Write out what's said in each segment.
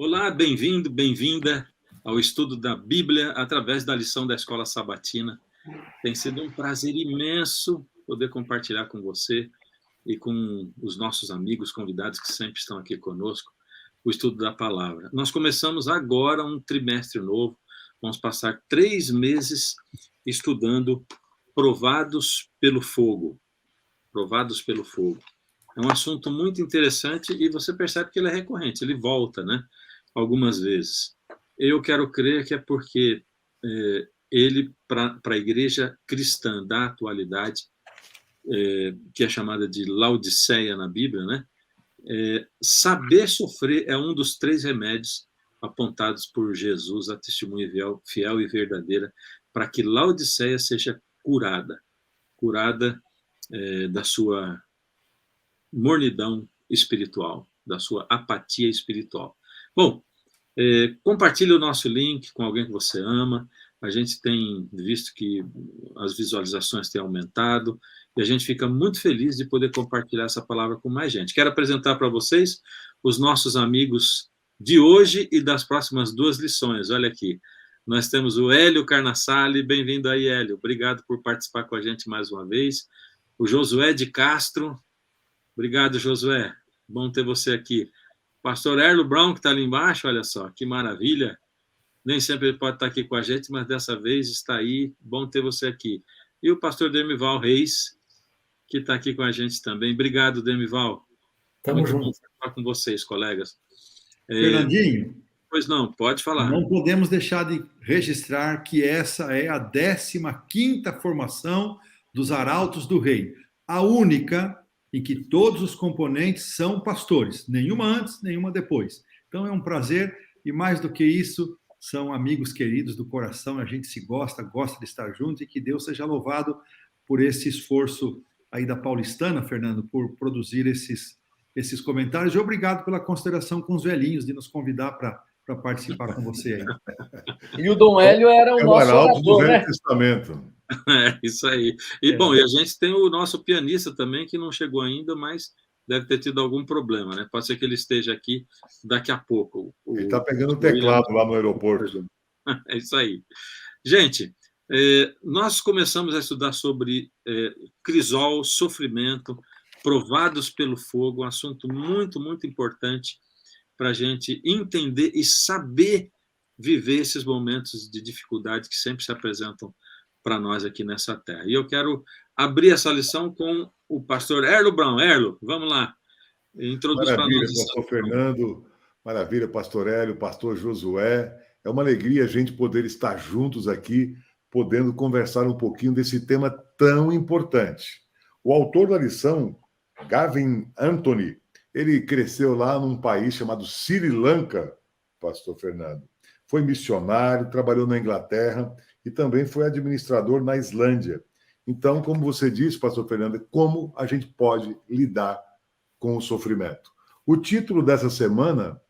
Olá, bem-vindo, bem-vinda ao estudo da Bíblia através da lição da Escola Sabatina. Tem sido um prazer imenso poder compartilhar com você e com os nossos amigos convidados que sempre estão aqui conosco o estudo da palavra. Nós começamos agora um trimestre novo, vamos passar 3 meses estudando Provados pelo Fogo. Provados pelo Fogo. É um assunto muito interessante e você percebe que ele é recorrente, ele volta, né? Algumas vezes. Eu quero crer que é porque ele, para a igreja cristã da atualidade, que é chamada de Laodiceia na Bíblia, né? Saber sofrer é um dos 3 remédios apontados por Jesus, a testemunha fiel e verdadeira, para que Laodiceia seja curada da sua mornidão espiritual, da sua apatia espiritual. Bom, compartilhe o nosso link com alguém que você ama. A gente tem visto que as visualizações têm aumentado e a gente fica muito feliz de poder compartilhar essa palavra com mais gente. Quero apresentar para vocês os nossos amigos de hoje e das próximas 2 lições. Olha aqui, nós temos o Hélio Carnassali. Bem-vindo aí, Hélio. Obrigado por participar com a gente mais uma vez. O Josué de Castro. Obrigado, Josué. Bom ter você aqui. Pastor Erlo Brown, que está ali embaixo, olha só, que maravilha. Nem sempre ele pode estar aqui com a gente, mas dessa vez está aí. Bom ter você aqui. E o pastor Demival Reis, que está aqui com a gente também. Obrigado, Demival. Tamo junto. Bom estar com vocês, colegas. Fernandinho. Pois não, pode falar. Não podemos deixar de registrar que essa é a 15ª formação dos Arautos do Rei. A única em que todos os componentes são pastores, nenhuma antes, nenhuma depois. Então é um prazer e mais do que isso, são amigos queridos do coração, a gente se gosta de estar junto e que Deus seja louvado por esse esforço aí da Paulistana, Fernando, por produzir esses comentários e obrigado pela consideração com os velhinhos de nos convidar para participar com você aí. E o Dom Hélio era o nosso arauto do orador, Velho né? Testamento. Isso aí. E, bom, e a gente tem o nosso pianista também, que não chegou ainda, mas deve ter tido algum problema, né? Pode ser que ele esteja aqui daqui a pouco. Ele está pegando o teclado lá no aeroporto. É isso aí. Gente, nós começamos a estudar sobre crisol, sofrimento, provados pelo fogo, um assunto muito, muito importante para a gente entender e saber viver esses momentos de dificuldade que sempre se apresentam para nós aqui nessa terra. E eu quero abrir essa lição com o pastor Erlo Brown. Erlo, vamos lá. Introduz para nós. Maravilha, pastor Fernando. Maravilha, pastor Hélio, pastor Josué. É uma alegria a gente poder estar juntos aqui, podendo conversar um pouquinho desse tema tão importante. O autor da lição, Gavin Anthony, ele cresceu lá num país chamado Sri Lanka, pastor Fernando. Foi missionário, trabalhou na Inglaterra e também foi administrador na Islândia. Então, como você disse, pastor Fernando, como a gente pode lidar com o sofrimento? O título dessa semana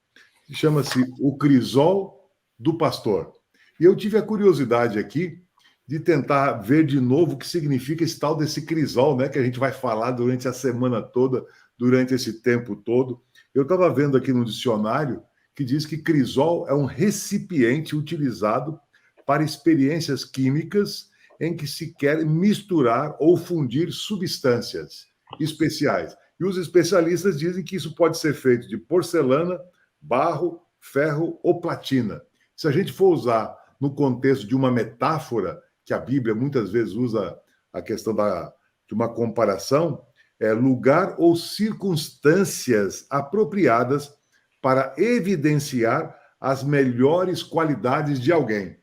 chama-se O Crisol do Pastor. E eu tive a curiosidade aqui de tentar ver de novo o que significa esse tal desse crisol, né, que a gente vai falar durante a semana toda, durante esse tempo todo. Eu estava vendo aqui no dicionário que diz que crisol é um recipiente utilizado para experiências químicas em que se quer misturar ou fundir substâncias especiais. E os especialistas dizem que isso pode ser feito de porcelana, barro, ferro ou platina. Se a gente for usar no contexto de uma metáfora, que a Bíblia muitas vezes usa a questão de uma comparação, é lugar ou circunstâncias apropriadas para evidenciar as melhores qualidades de alguém.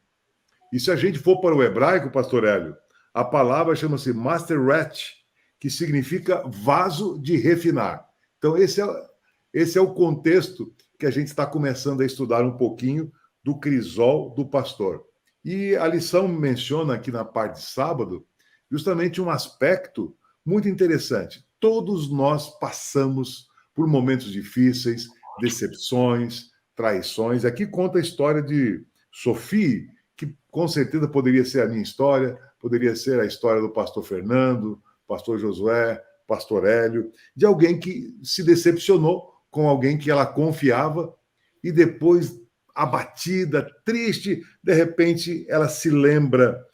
E se a gente for para o hebraico, pastor Hélio, a palavra chama-se mastereth, que significa vaso de refinar. Então, esse é o contexto que a gente está começando a estudar um pouquinho do crisol do pastor. E a lição menciona aqui na parte de sábado justamente um aspecto muito interessante. Todos nós passamos por momentos difíceis, decepções, traições. Aqui conta a história de Sophie, que com certeza poderia ser a minha história, poderia ser a história do pastor Fernando, pastor Josué, pastor Hélio, de alguém que se decepcionou com alguém que ela confiava e depois abatida, triste, de repente ela se lembra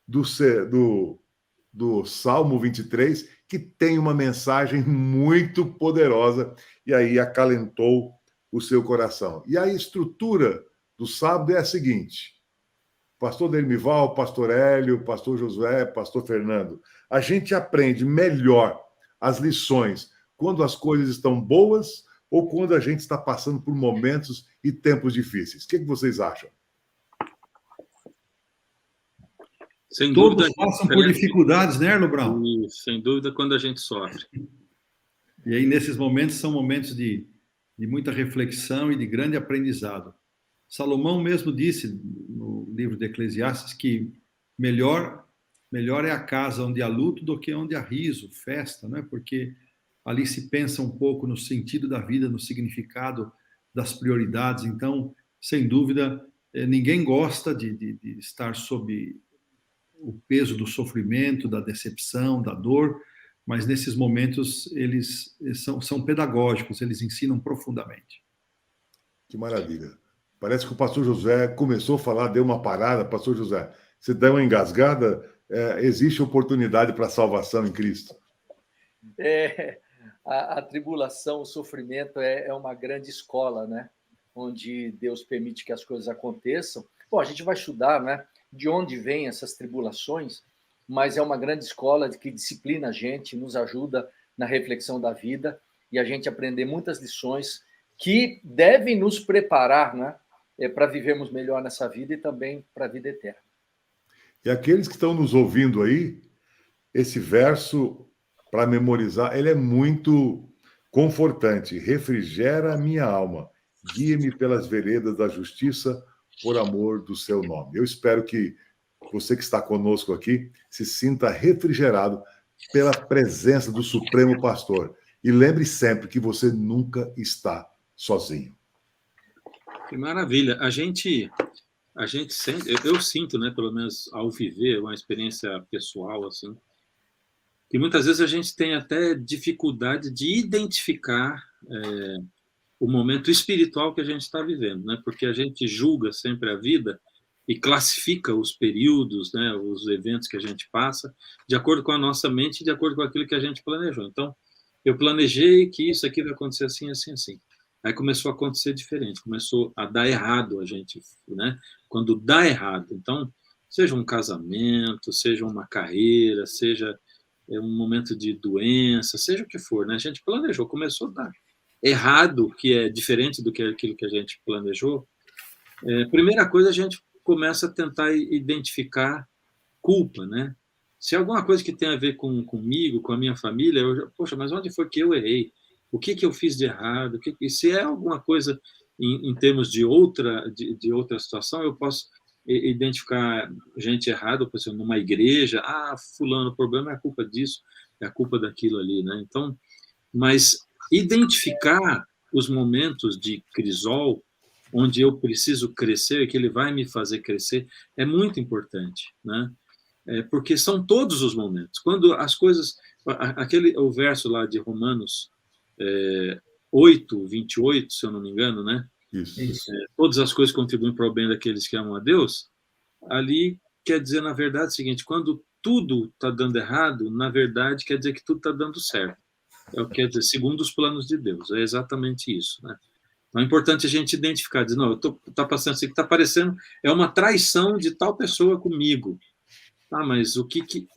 do Salmo 23, que tem uma mensagem muito poderosa, e aí acalentou o seu coração. E a estrutura do sábado é a seguinte: pastor Dermival, pastor Hélio, pastor Josué, pastor Fernando, a gente aprende melhor as lições quando as coisas estão boas ou quando a gente está passando por momentos e tempos difíceis. O que vocês acham? Sem Todos dúvida, passam por dificuldades, né, Erlo Brown? sem dúvida, quando a gente sofre. E aí, nesses momentos, são momentos de muita reflexão e de grande aprendizado. Salomão mesmo disse no livro de Eclesiastes que melhor é a casa onde há luto do que onde há riso, festa, né? Porque ali se pensa um pouco no sentido da vida, no significado das prioridades. Então, sem dúvida, ninguém gosta de estar sob o peso do sofrimento, da decepção, da dor, mas nesses momentos eles são pedagógicos, eles ensinam profundamente. Que maravilha. Parece que o pastor José começou a falar, deu uma parada. Pastor José, você deu uma engasgada? Existe oportunidade para salvação em Cristo? A tribulação, o sofrimento é uma grande escola, né? Onde Deus permite que as coisas aconteçam. Bom, a gente vai estudar, né? De onde vêm essas tribulações, mas é uma grande escola que disciplina a gente, nos ajuda na reflexão da vida e a gente aprender muitas lições que devem nos preparar, né, para vivermos melhor nessa vida e também para a vida eterna. E aqueles que estão nos ouvindo aí, esse verso, para memorizar, ele é muito confortante. Refrigera a minha alma, guia-me pelas veredas da justiça, por amor do seu nome. Eu espero que você que está conosco aqui se sinta refrigerado pela presença do Supremo Pastor. E lembre sempre que você nunca está sozinho. Que maravilha. A gente sente, eu sinto, né, pelo menos ao viver uma experiência pessoal assim, que muitas vezes a gente tem até dificuldade de identificar o momento espiritual que a gente está vivendo, né? Porque a gente julga sempre a vida e classifica os períodos, né, os eventos que a gente passa, de acordo com a nossa mente, de acordo com aquilo que a gente planejou. Então, eu planejei que isso aqui vai acontecer assim, assim, assim. Aí começou a acontecer diferente, começou a dar errado a gente, né? Quando dá errado, então, seja um casamento, seja uma carreira, seja um momento de doença, seja o que for, né? A gente planejou, começou a dar errado, que é diferente do que aquilo que a gente planejou. Primeira coisa, a gente começa a tentar identificar culpa, né? Se é alguma coisa que tem a ver comigo, com a minha família, poxa, mas onde foi que eu errei? O que eu fiz de errado? E se é alguma coisa em termos de outra situação, eu posso identificar gente errada, por exemplo, numa igreja, fulano, o problema é a culpa disso, é a culpa daquilo ali, né? Então, mas identificar os momentos de crisol, onde eu preciso crescer, que ele vai me fazer crescer, é muito importante, né? Porque são todos os momentos. Quando as coisas... o verso lá de Romanos 8, 28, se eu não me engano, né? Isso. Todas as coisas contribuem para o bem daqueles que amam a Deus. Ali quer dizer, na verdade, o seguinte: quando tudo está dando errado, na verdade, quer dizer que tudo está dando certo. É o que quer dizer, segundo os planos de Deus. É exatamente isso, né? Então é importante a gente identificar, dizer, não, está passando assim, que está parecendo, é uma traição de tal pessoa comigo. Mas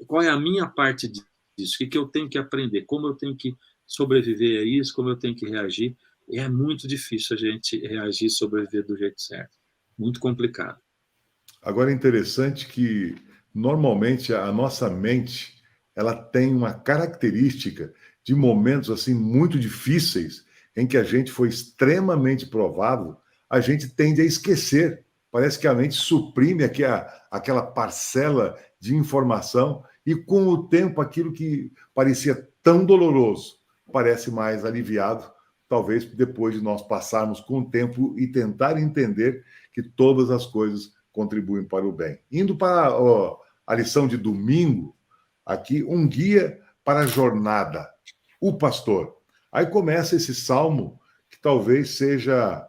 qual é a minha parte disso? O que eu tenho que aprender? Como eu tenho que sobreviver a isso? Como eu tenho que reagir? E é muito difícil a gente reagir e sobreviver do jeito certo. Muito complicado. Agora é interessante que, normalmente, a nossa mente ela tem uma característica de momentos assim muito difíceis, em que a gente foi extremamente provado, a gente tende a esquecer. Parece que a mente suprime aquela parcela de informação e, com o tempo, aquilo que parecia tão doloroso parece mais aliviado, talvez depois de nós passarmos com o tempo e tentar entender que todas as coisas contribuem para o bem. Indo para a lição de domingo, aqui, um guia para a jornada, o pastor. Aí começa esse salmo, que talvez seja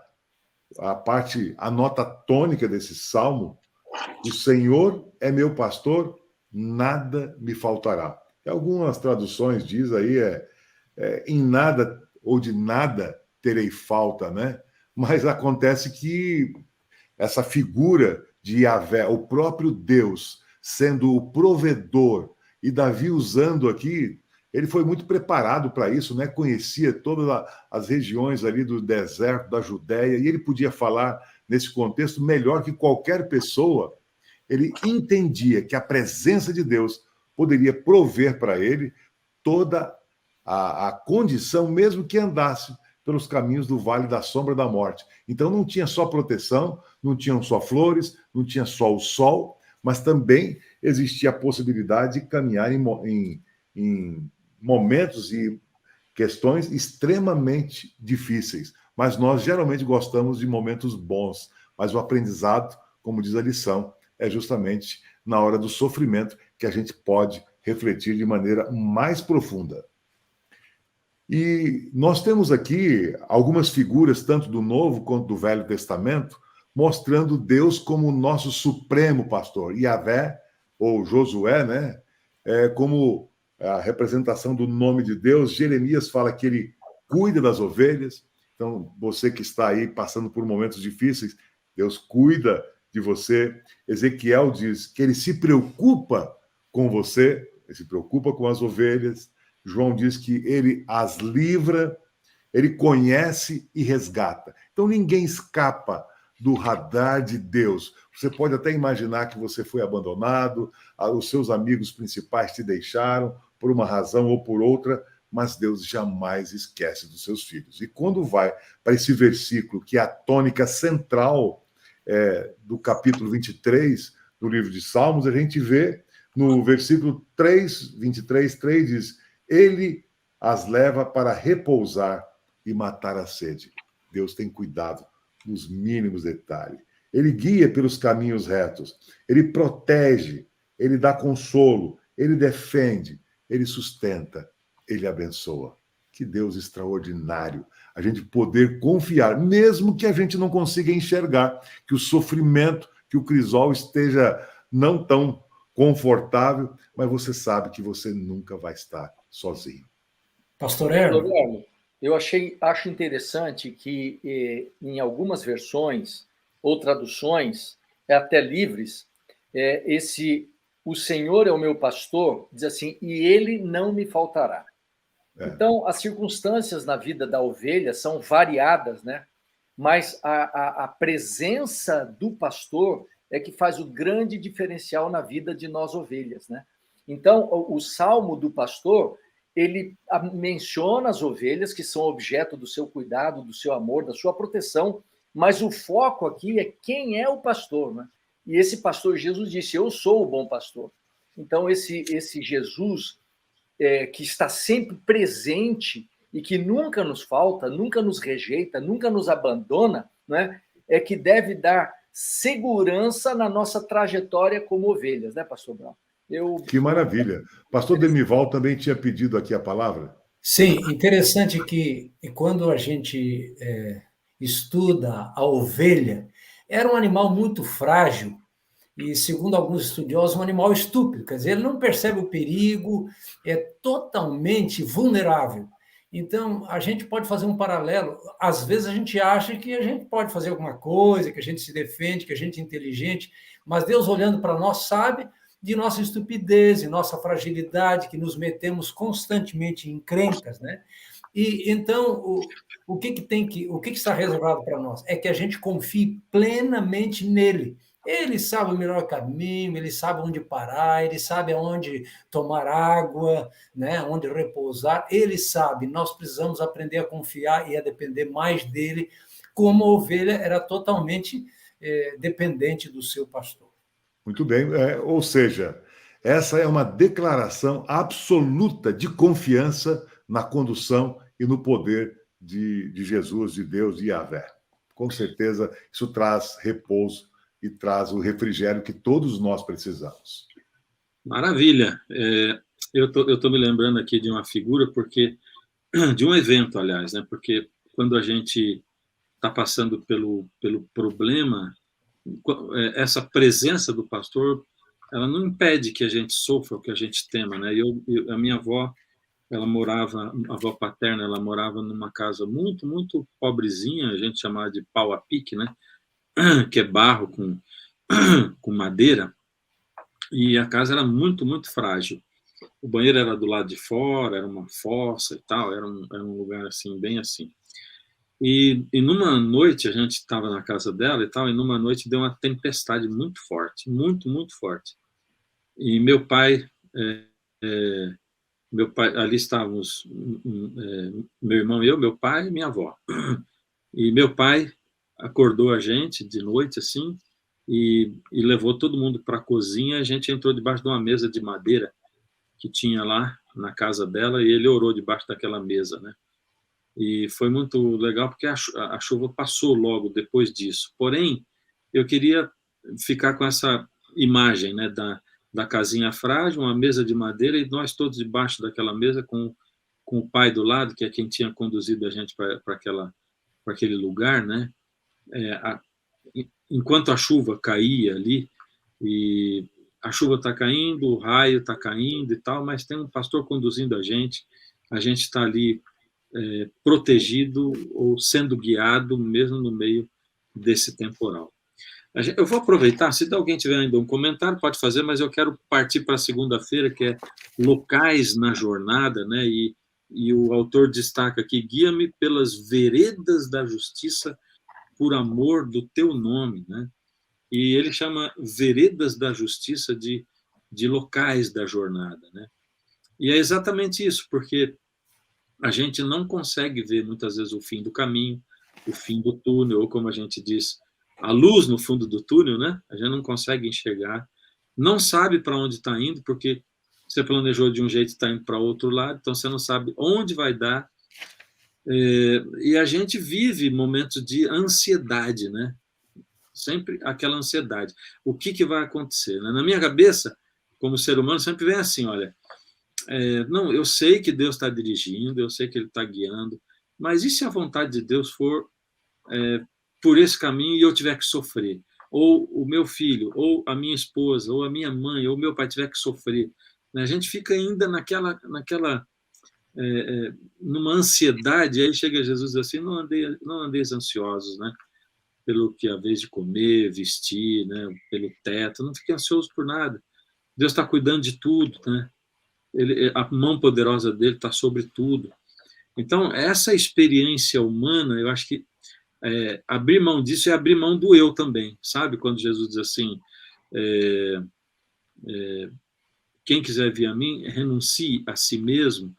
a nota tônica desse salmo: o Senhor é meu pastor, nada me faltará. Algumas traduções diz aí em nada ou de nada terei falta, né? Mas acontece que essa figura de Yahvé, o próprio Deus, sendo o provedor, e Davi usando aqui, ele foi muito preparado para isso, né? Conhecia todas as regiões ali do deserto, da Judéia, e ele podia falar nesse contexto melhor que qualquer pessoa. Ele entendia que a presença de Deus poderia prover para ele toda a condição, mesmo que andasse pelos caminhos do vale da sombra da morte. Então não tinha só proteção, não tinham só flores, não tinha só o sol, mas também existia a possibilidade de caminhar em momentos e questões extremamente difíceis. Mas nós geralmente gostamos de momentos bons, mas o aprendizado, como diz a lição, é justamente na hora do sofrimento que a gente pode refletir de maneira mais profunda. E nós temos aqui algumas figuras, tanto do Novo quanto do Velho Testamento, mostrando Deus como o nosso supremo pastor. Yahvé, ou Josué, né? Como a representação do nome de Deus. Jeremias fala que ele cuida das ovelhas. Então, você que está aí passando por momentos difíceis, Deus cuida de você. Ezequiel diz que ele se preocupa com você, ele se preocupa com as ovelhas. João diz que ele as livra, ele conhece e resgata. Então ninguém escapa do radar de Deus. Você pode até imaginar que você foi abandonado, os seus amigos principais te deixaram por uma razão ou por outra, mas Deus jamais esquece dos seus filhos. E quando vai para esse versículo, que é a tônica central do capítulo 23 do livro de Salmos, a gente vê no versículo 3, 23, 3 diz: ele as leva para repousar e matar a sede. Deus tem cuidado nos mínimos detalhes. Ele guia pelos caminhos retos. Ele protege. Ele dá consolo. Ele defende. Ele sustenta. Ele abençoa. Que Deus extraordinário. A gente poder confiar, mesmo que a gente não consiga enxergar, que o sofrimento, que o crisol esteja não tão confortável, mas você sabe que você nunca vai estar sozinho. Pastor Erno, eu acho interessante que em algumas versões ou traduções, até livres, o Senhor é o meu pastor, diz assim, e ele não me faltará. Então, as circunstâncias na vida da ovelha são variadas, né? Mas a presença do pastor é que faz o grande diferencial na vida de nós ovelhas, né? Então, o Salmo do pastor, ele menciona as ovelhas que são objeto do seu cuidado, do seu amor, da sua proteção, mas o foco aqui é quem é o pastor, né? E esse pastor Jesus disse, eu sou o bom pastor. Então, esse Jesus que está sempre presente e que nunca nos falta, nunca nos rejeita, nunca nos abandona, né? É que deve dar segurança na nossa trajetória como ovelhas, né, pastor Brown? Que maravilha. Pastor Demival também tinha pedido aqui a palavra. Sim, interessante que quando a gente estuda a ovelha, era um animal muito frágil e, segundo alguns estudiosos, um animal estúpido, quer dizer, ele não percebe o perigo, é totalmente vulnerável. Então, a gente pode fazer um paralelo. Às vezes a gente acha que a gente pode fazer alguma coisa, que a gente se defende, que a gente é inteligente, mas Deus, olhando para nós, sabe de nossa estupidez, de nossa fragilidade, que nos metemos constantemente em encrencas, né? E então, o que está reservado para nós? É que a gente confie plenamente nele. Ele sabe o melhor caminho, ele sabe onde parar, ele sabe aonde tomar água, né, onde repousar, ele sabe. Nós precisamos aprender a confiar e a depender mais dele, como a ovelha era totalmente dependente do seu pastor. Muito bem, ou seja, essa é uma declaração absoluta de confiança na condução e no poder de Jesus, de Deus, de Yahvé. Com certeza, isso traz repouso e traz o refrigério que todos nós precisamos. Maravilha. Eu tô me lembrando aqui de uma figura, de um evento, aliás, né? Porque quando a gente está passando pelo problema, essa presença do pastor, ela não impede que a gente sofra, que a gente tema, né? A minha avó, ela morava, a avó paterna, ela morava numa casa muito, muito pobrezinha, a gente chamava de pau a pique, né? Que é barro com madeira, e a casa era muito, muito frágil. O banheiro era do lado de fora, era uma fossa e tal, era um lugar assim, bem assim. E numa noite, a gente estava na casa dela e tal, e numa noite deu uma tempestade muito forte, muito, muito forte. E meu pai, ali estávamos, meu irmão e eu, meu pai e minha avó. E meu pai acordou a gente de noite, assim, e levou todo mundo para a cozinha. A gente entrou debaixo de uma mesa de madeira que tinha lá na casa dela, e ele orou debaixo daquela mesa, né? E foi muito legal, porque a chuva passou logo depois disso. Porém, eu queria ficar com essa imagem, né, da casinha frágil, uma mesa de madeira, e nós todos debaixo daquela mesa, com o pai do lado, que é quem tinha conduzido a gente para aquele lugar, né? Enquanto a chuva caía ali, e a chuva está caindo, o raio está caindo e tal, mas tem um pastor conduzindo a gente está ali protegido ou sendo guiado mesmo no meio desse temporal. Eu vou aproveitar, se alguém tiver ainda um comentário, pode fazer, mas eu quero partir para a segunda-feira, que é locais na jornada, né? E o autor destaca aqui: guia-me pelas veredas da justiça por amor do teu nome, né? E ele chama veredas da justiça de locais da jornada, né? E é exatamente isso, porque a gente não consegue ver muitas vezes o fim do caminho, o fim do túnel, ou como a gente diz, a luz no fundo do túnel, né? A gente não consegue enxergar, não sabe para onde está indo, porque você planejou de um jeito e está indo para outro lado, então você não sabe onde vai dar. E a gente vive momentos de ansiedade, né? Sempre aquela ansiedade. O que vai acontecer? Né? Na minha cabeça, como ser humano, sempre vem assim, olha, não, eu sei que Deus está dirigindo, eu sei que Ele está guiando, mas e se a vontade de Deus for por esse caminho e eu tiver que sofrer? Ou o meu filho, ou a minha esposa, ou a minha mãe, ou o meu pai tiver que sofrer? Né? A gente fica ainda naquela numa ansiedade, aí chega Jesus e diz assim, não andeis ansiosos, né? Pelo que é a vez de comer, vestir, né? Pelo teto, não fique ansioso por nada. Deus está cuidando de tudo, né? A mão poderosa dele está sobre tudo. Então, essa experiência humana, eu acho que abrir mão disso é abrir mão do eu também, sabe? Quando Jesus diz assim, quem quiser vir a mim, renuncie a si mesmo.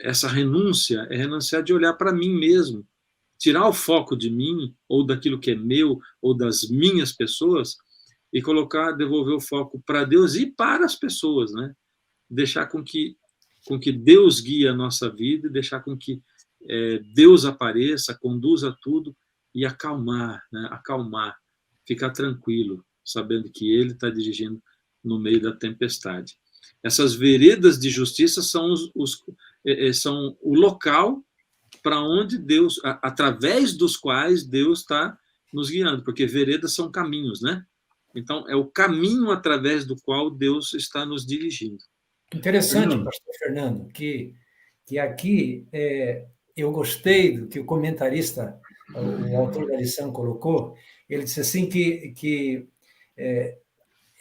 Essa renúncia é renunciar de olhar para mim mesmo, tirar o foco de mim, ou daquilo que é meu, ou das minhas pessoas, e devolver o foco para Deus e para as pessoas, né? Deixar com que Deus guie a nossa vida, deixar com que Deus apareça, conduza tudo, e acalmar, né? Acalmar, ficar tranquilo, sabendo que Ele está dirigindo no meio da tempestade. Essas veredas de justiça são são o local para onde Deus, através dos quais Deus está nos guiando, porque veredas são caminhos, né? Então, é o caminho através do qual Deus está nos dirigindo. Interessante, pastor Fernando, que aqui eu gostei do que o comentarista, o autor da lição, colocou. Ele disse assim que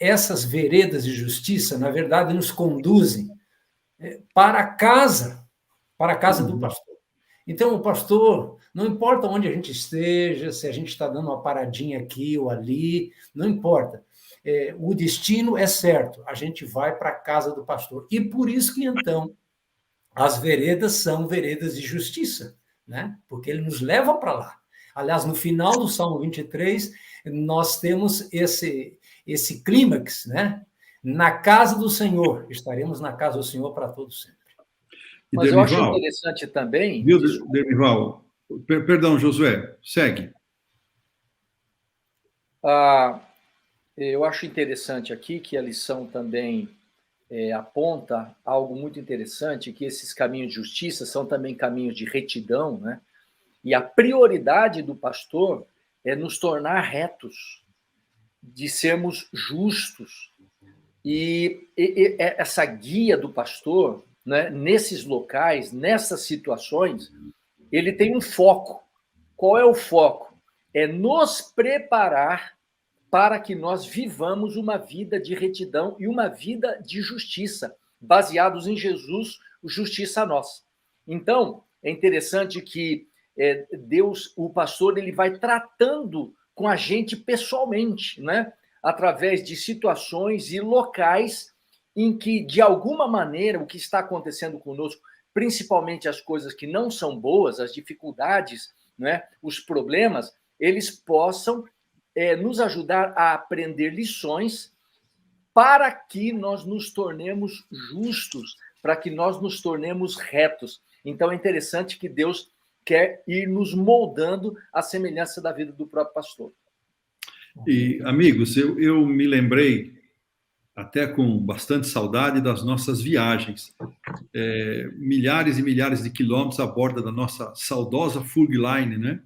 essas veredas de justiça, na verdade, nos conduzem para a casa do pastor. Então, o pastor, não importa onde a gente esteja, se a gente está dando uma paradinha aqui ou ali, não importa. O destino é certo, a gente vai para a casa do pastor. E por isso que, então, as veredas são veredas de justiça, né? Porque ele nos leva para lá. Aliás, no final do Salmo 23, nós temos esse clímax, né? Na casa do Senhor, estaremos na casa do Senhor para todo sempre. Mas eu acho interessante também... Viu, Demival? Perdão, Josué, segue. Eu acho interessante aqui que a lição também aponta algo muito interessante, que esses caminhos de justiça são também caminhos de retidão, né? E a prioridade do pastor é nos tornar retos, de sermos justos. E essa guia do pastor, né, nesses locais, nessas situações, ele tem um foco. Qual é o foco? É nos preparar para que nós vivamos uma vida de retidão e uma vida de justiça, baseados em Jesus, justiça nossa. Então, é interessante que Deus, o pastor, ele vai tratando com a gente pessoalmente, né? Através de situações e locais em que, de alguma maneira, o que está acontecendo conosco, principalmente as coisas que não são boas, as dificuldades, né? Os problemas, eles possam nos ajudar a aprender lições para que nós nos tornemos justos, para que nós nos tornemos retos. Então, é interessante que Deus quer ir nos moldando à semelhança da vida do próprio pastor. E, amigos, eu me lembrei, até com bastante saudade, das nossas viagens. Milhares e milhares de quilômetros a bordo da nossa saudosa Furgline, né?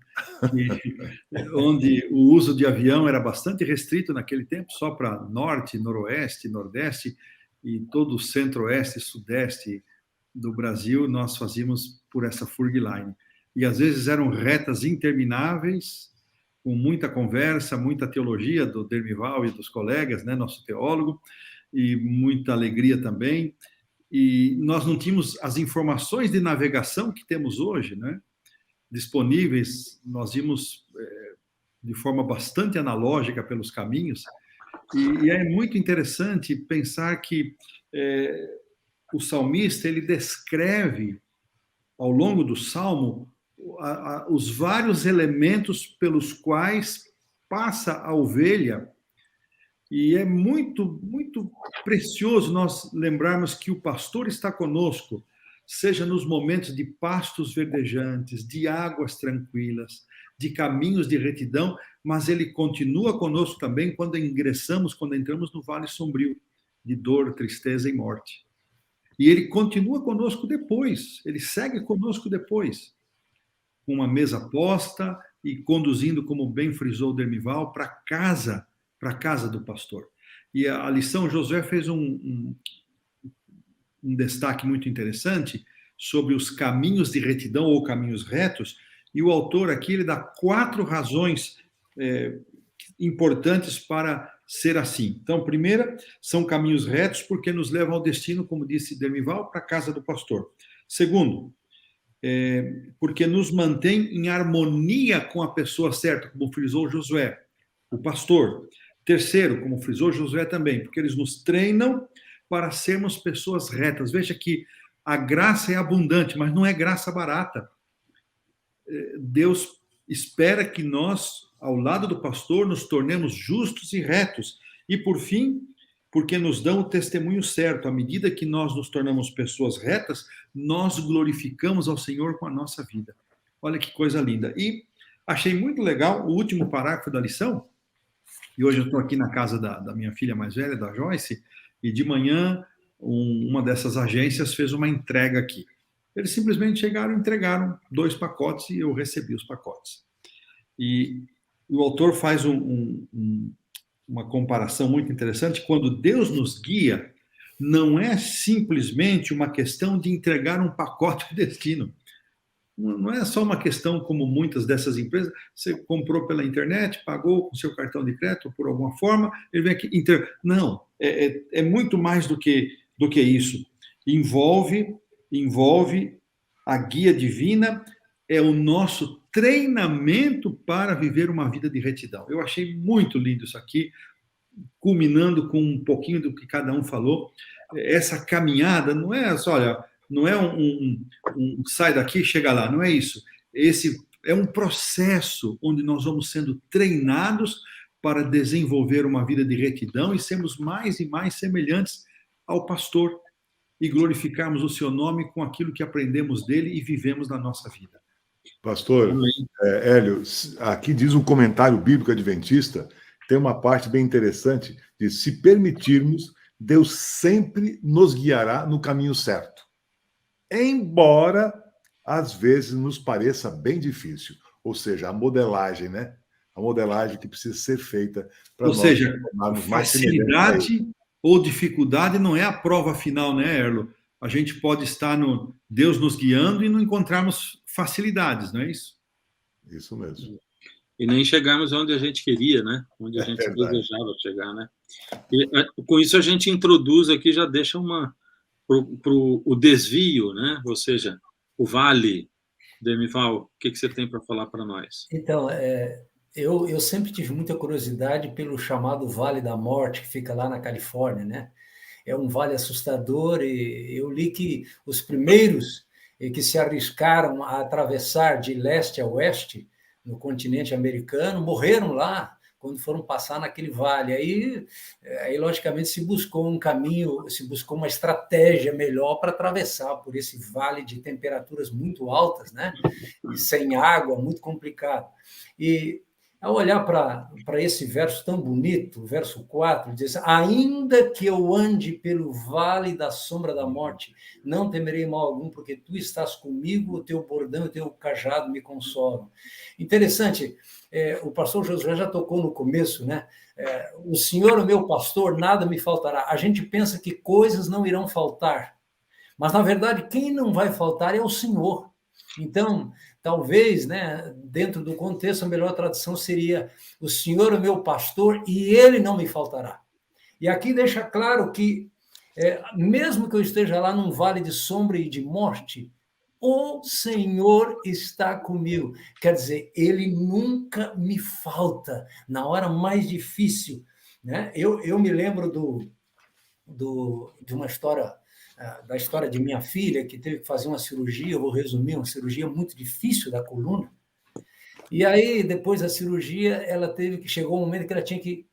Onde o uso de avião era bastante restrito naquele tempo, só para norte, noroeste, nordeste e todo o centro-oeste e sudeste do Brasil, nós fazíamos por essa Furgline. E às vezes eram retas intermináveis, com muita conversa, muita teologia do Dermival e dos colegas, né, nosso teólogo, e muita alegria também. E nós não tínhamos as informações de navegação que temos hoje, né, disponíveis. Nós íamos de forma bastante analógica pelos caminhos. E é muito interessante pensar que o salmista, ele descreve, ao longo do Salmo, os vários elementos pelos quais passa a ovelha, e é muito, muito precioso nós lembrarmos que o pastor está conosco, seja nos momentos de pastos verdejantes, de águas tranquilas, de caminhos de retidão, mas ele continua conosco também quando entramos no vale sombrio, de dor, tristeza e morte. E ele continua conosco depois, ele segue conosco depois, com uma mesa posta e conduzindo, como bem frisou o Dermival, para a casa do pastor. E a lição, Josué fez um destaque muito interessante sobre os caminhos de retidão ou caminhos retos, e o autor aqui ele dá 4 razões importantes para ser assim. Então, primeira, são caminhos retos porque nos levam ao destino, como disse Dermival, para a casa do pastor. Segundo, porque nos mantém em harmonia com a pessoa certa, como frisou Josué, o pastor. Terceiro, como frisou Josué também, porque eles nos treinam para sermos pessoas retas. Veja que a graça é abundante, mas não é graça barata. Deus espera que nós, ao lado do pastor, nos tornemos justos e retos. E, por fim, porque nos dão o testemunho certo. À medida que nós nos tornamos pessoas retas, nós glorificamos ao Senhor com a nossa vida. Olha que coisa linda. E achei muito legal o último parágrafo da lição, e hoje eu estou aqui na casa da minha filha mais velha, da Joyce, e de manhã uma dessas agências fez uma entrega aqui. Eles simplesmente chegaram e entregaram 2 pacotes e eu recebi os pacotes. E o autor faz uma comparação muito interessante. Quando Deus nos guia, não é simplesmente uma questão de entregar um pacote de destino. Não é só uma questão como muitas dessas empresas, você comprou pela internet, pagou com seu cartão de crédito por alguma forma, ele vem aqui... Não, é muito mais do que isso. Envolve a guia divina, é o nosso treinamento para viver uma vida de retidão. Eu achei muito lindo isso aqui, culminando com um pouquinho do que cada um falou. Essa caminhada não é só, olha, não é um sai daqui, chega lá, não é isso. Esse é um processo onde nós vamos sendo treinados para desenvolver uma vida de retidão e sermos mais e mais semelhantes ao pastor e glorificarmos o seu nome com aquilo que aprendemos dele e vivemos na nossa vida. Pastor Hélio, aqui diz um comentário bíblico adventista, tem uma parte bem interessante, diz, se permitirmos, Deus sempre nos guiará no caminho certo. Embora às vezes nos pareça bem difícil. Ou seja, a modelagem, né? A modelagem que precisa ser feita para Ou nós seja, tornarmos mais semelhantes a ele. facilidade ou dificuldade não é a prova final, né, Erlo? A gente pode estar no Deus nos guiando e não encontrarmos facilidades, não é isso? Isso mesmo. E nem chegarmos onde a gente queria, né? Onde a É gente verdade. desejava chegar, né? E, com isso a gente introduz aqui, já deixa o desvio, né? Ou seja, o vale. Demival, o que você tem para falar para nós? Então, eu sempre tive muita curiosidade pelo chamado Vale da Morte, que fica lá na Califórnia, né? É um vale assustador, e eu li que os primeiros que se arriscaram a atravessar de leste a oeste no continente americano morreram lá quando foram passar naquele vale. Aí logicamente, se buscou um caminho, se buscou uma estratégia melhor para atravessar por esse vale de temperaturas muito altas, né? E sem água, muito complicado. E ao olhar para esse verso tão bonito, o verso 4, diz: ainda que eu ande pelo vale da sombra da morte, não temerei mal algum, porque tu estás comigo, o teu bordão e o teu cajado me consolam. Interessante, o pastor Josué já tocou no começo, né? O Senhor é o meu pastor, nada me faltará. A gente pensa que coisas não irão faltar, mas, na verdade, quem não vai faltar é o Senhor. Então, talvez, né, dentro do contexto, a melhor tradução seria: o Senhor é o meu pastor e ele não me faltará. E aqui deixa claro que, mesmo que eu esteja lá num vale de sombra e de morte, o Senhor está comigo. Quer dizer, ele nunca me falta na hora mais difícil, né? Eu me lembro de uma história, da história de minha filha, que teve que fazer uma cirurgia, eu vou resumir, uma cirurgia muito difícil da coluna. E aí, depois da cirurgia, chegou um momento que ela tinha que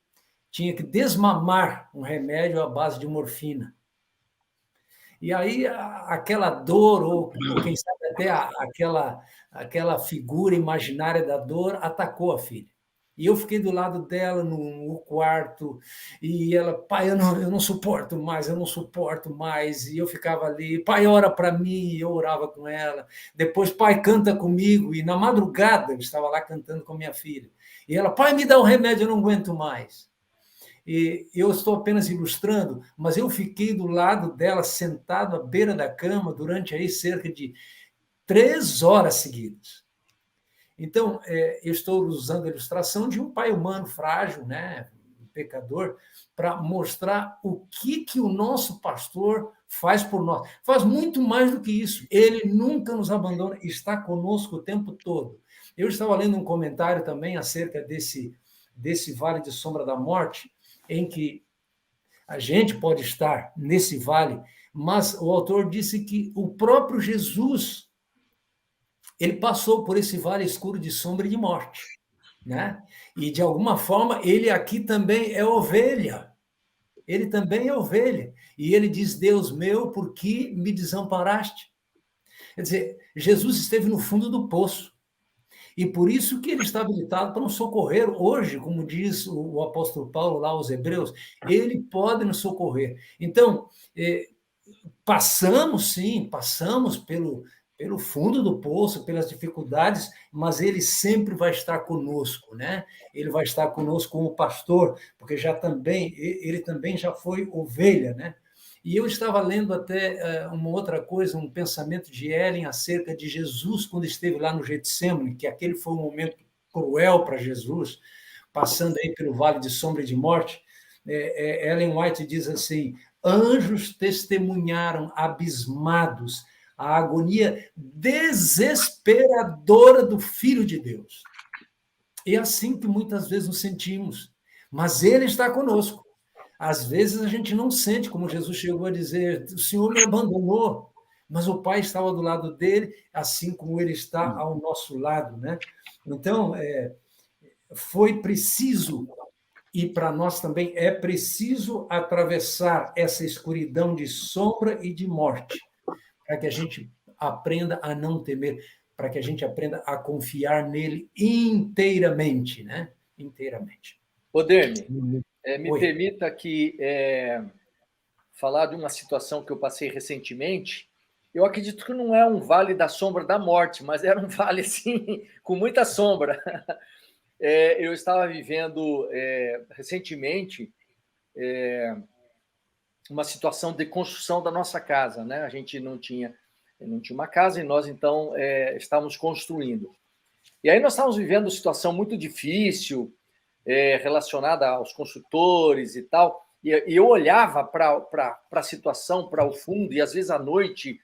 desmamar um remédio à base de morfina. E aí, aquela dor, ou quem sabe até aquela figura imaginária da dor, atacou a filha. E eu fiquei do lado dela no quarto, e ela: pai, eu não suporto mais, eu não suporto mais. E eu ficava ali: pai, ora para mim, e eu orava com ela. Depois: pai, canta comigo. E na madrugada eu estava lá cantando com minha filha. E ela: pai, me dá um remédio, eu não aguento mais. E eu estou apenas ilustrando, mas eu fiquei do lado dela, sentado à beira da cama, durante aí cerca de 3 horas seguidas. Então, eu estou usando a ilustração de um pai humano frágil, né, um pecador, para mostrar o que o nosso pastor faz por nós. Faz muito mais do que isso. Ele nunca nos abandona, está conosco o tempo todo. Eu estava lendo um comentário também acerca desse vale de sombra da morte, em que a gente pode estar nesse vale, mas o autor disse que o próprio Jesus, ele passou por esse vale escuro de sombra e de morte, né? E, de alguma forma, ele aqui também é ovelha. Ele também é ovelha. E ele diz: Deus meu, por que me desamparaste? Quer dizer, Jesus esteve no fundo do poço. E por isso que ele está habilitado para nos socorrer hoje, como diz o apóstolo Paulo lá aos Hebreus, ele pode nos socorrer. Então, passamos pelo fundo do poço, pelas dificuldades, mas ele sempre vai estar conosco, né? Ele vai estar conosco como pastor, porque ele também já foi ovelha, né? E eu estava lendo até uma outra coisa, um pensamento de Ellen acerca de Jesus quando esteve lá no Getsemane, que aquele foi um momento cruel para Jesus, passando aí pelo vale de sombra e de morte. Ellen White diz assim: anjos testemunharam abismados a agonia desesperadora do Filho de Deus. É assim que muitas vezes nos sentimos, mas ele está conosco. Às vezes a gente não sente, como Jesus chegou a dizer: o Senhor me abandonou, mas o Pai estava do lado dele, assim como ele está ao nosso lado, né? Então, foi preciso, e para nós também é preciso atravessar essa escuridão de sombra e de morte, para que a gente aprenda a não temer, para que a gente aprenda a confiar nele inteiramente, né? Inteiramente. Dermi, me Oi. permita que falar de uma situação que eu passei recentemente, eu acredito que não é um vale da sombra da morte, mas era um vale, assim, com muita sombra. Eu estava vivendo recentemente uma situação de construção da nossa casa, né? A gente não tinha uma casa e nós, então, estávamos construindo. E aí nós estávamos vivendo uma situação muito difícil, relacionada aos construtores e tal, e eu olhava para a situação, para o fundo, e às vezes à noite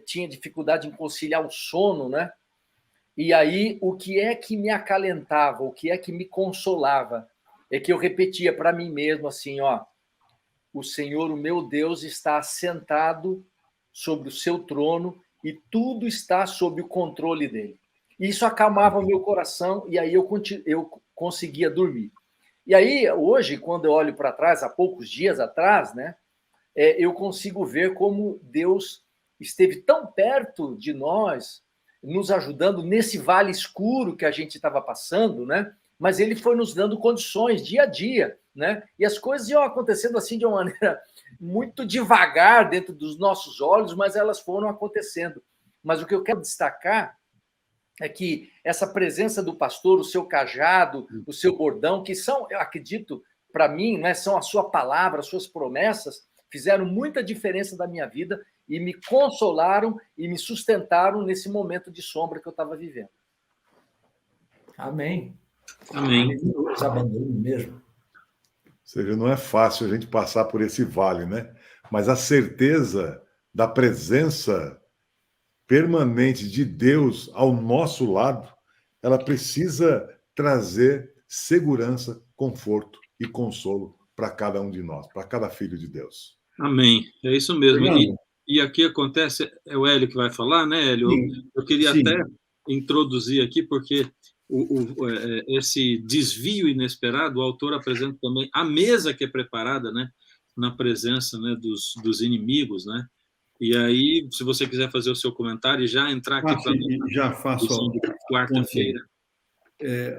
tinha dificuldade em conciliar o sono, né? E aí, o que é que me acalentava, o que é que me consolava, é que eu repetia para mim mesmo assim, ó, o Senhor, o meu Deus, está assentado sobre o seu trono e tudo está sob o controle dele. E isso acalmava o meu coração e aí eu conseguia dormir. E aí, hoje, quando eu olho para trás, há poucos dias atrás, né, eu consigo ver como Deus esteve tão perto de nós, nos ajudando nesse vale escuro que a gente estava passando, né? Mas ele foi nos dando condições dia a dia, né? E as coisas iam acontecendo assim de uma maneira muito devagar dentro dos nossos olhos, mas elas foram acontecendo. Mas o que eu quero destacar é que essa presença do pastor, o seu cajado, o seu bordão, que são, eu acredito, para mim, né, são a sua palavra, as suas promessas, fizeram muita diferença na minha vida e me consolaram e me sustentaram nesse momento de sombra que eu estava vivendo. Amém. Amém. Os abandono mesmo. Ou seja, não é fácil a gente passar por esse vale, né? Mas a certeza da presença permanente de Deus ao nosso lado, ela precisa trazer segurança, conforto e consolo para cada um de nós, para cada filho de Deus. Amém. É isso mesmo. E aqui acontece, é o Hélio que vai falar, né, Hélio? Eu queria até introduzir aqui, porque esse desvio inesperado, o autor apresenta também a mesa que é preparada, né, na presença, né, dos inimigos, né? E aí, se você quiser fazer o seu comentário e já entrar aqui para já faço quarta-feira.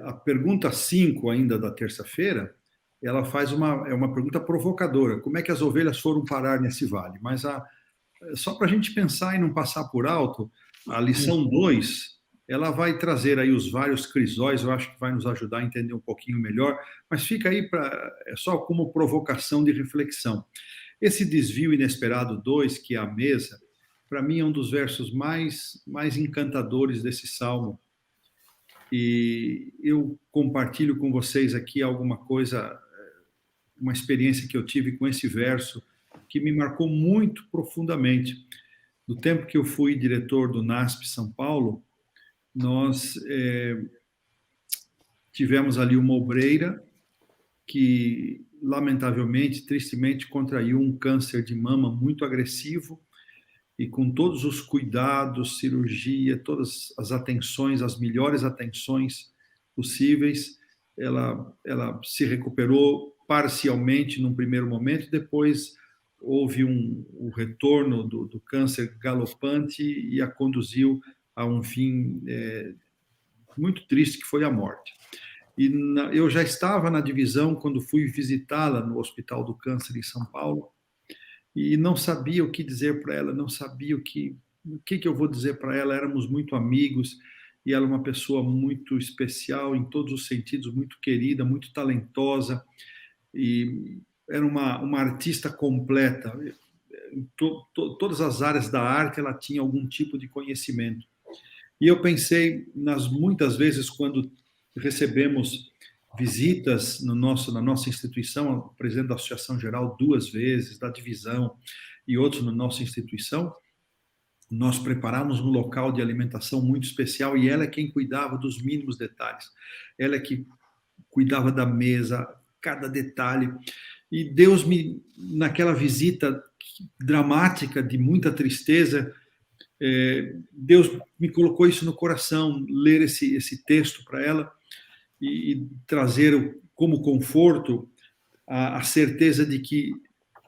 A pergunta 5 ainda da terça-feira, ela faz uma pergunta provocadora. Como é que as ovelhas foram parar nesse vale? Mas só para a gente pensar e não passar por alto, a lição 2, ela vai trazer aí os vários crisóis, eu acho que vai nos ajudar a entender um pouquinho melhor, mas fica aí só como provocação de reflexão. Esse desvio inesperado 2, que é a mesa, para mim é um dos versos mais encantadores desse salmo. E eu compartilho com vocês aqui alguma coisa, uma experiência que eu tive com esse verso, que me marcou muito profundamente. No tempo que eu fui diretor do NASP São Paulo, nós tivemos ali uma obreira que, lamentavelmente, tristemente, contraiu um câncer de mama muito agressivo e com todos os cuidados, cirurgia, todas as atenções, as melhores atenções possíveis, ela se recuperou parcialmente num primeiro momento, depois houve o retorno do câncer galopante e a conduziu a um fim muito triste, que foi a morte. E eu já estava na divisão quando fui visitá-la no Hospital do Câncer em São Paulo e não sabia o que dizer para ela, não sabia o que eu vou dizer para ela. Éramos muito amigos e ela é uma pessoa muito especial em todos os sentidos, muito querida, muito talentosa e era uma artista completa. Em todas as áreas da arte ela tinha algum tipo de conhecimento. E eu pensei muitas vezes quando recebemos visitas na nossa instituição, o presidente da Associação Geral 2 vezes, da divisão e outros na nossa instituição, nós preparamos um local de alimentação muito especial e ela é quem cuidava dos mínimos detalhes. Ela é que cuidava da mesa, cada detalhe. E Deus naquela visita dramática, de muita tristeza, Deus me colocou isso no coração, ler esse texto para ela e trazer como conforto a certeza de que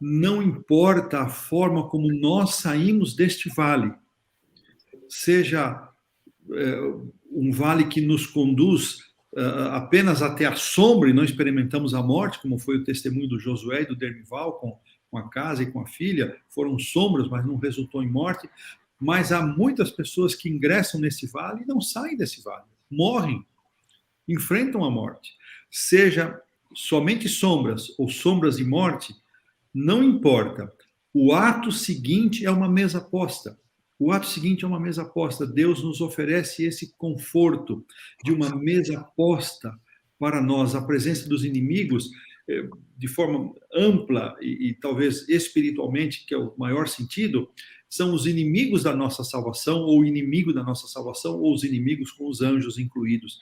não importa a forma como nós saímos deste vale, seja um vale que nos conduz apenas até a sombra e não experimentamos a morte, como foi o testemunho do Josué e do Dermival com a casa e com a filha, foram sombras, mas não resultou em morte. mas há muitas pessoas que ingressam nesse vale e não saem desse vale, morrem, enfrentam a morte. Seja somente sombras ou sombras de morte, não importa. O ato seguinte é uma mesa posta. O ato seguinte é uma mesa posta. Deus nos oferece esse conforto de uma mesa posta para nós. A presença dos inimigos, de forma ampla e talvez espiritualmente, que é o maior sentido, são os inimigos da nossa salvação, ou o inimigo da nossa salvação, ou os inimigos com os anjos incluídos.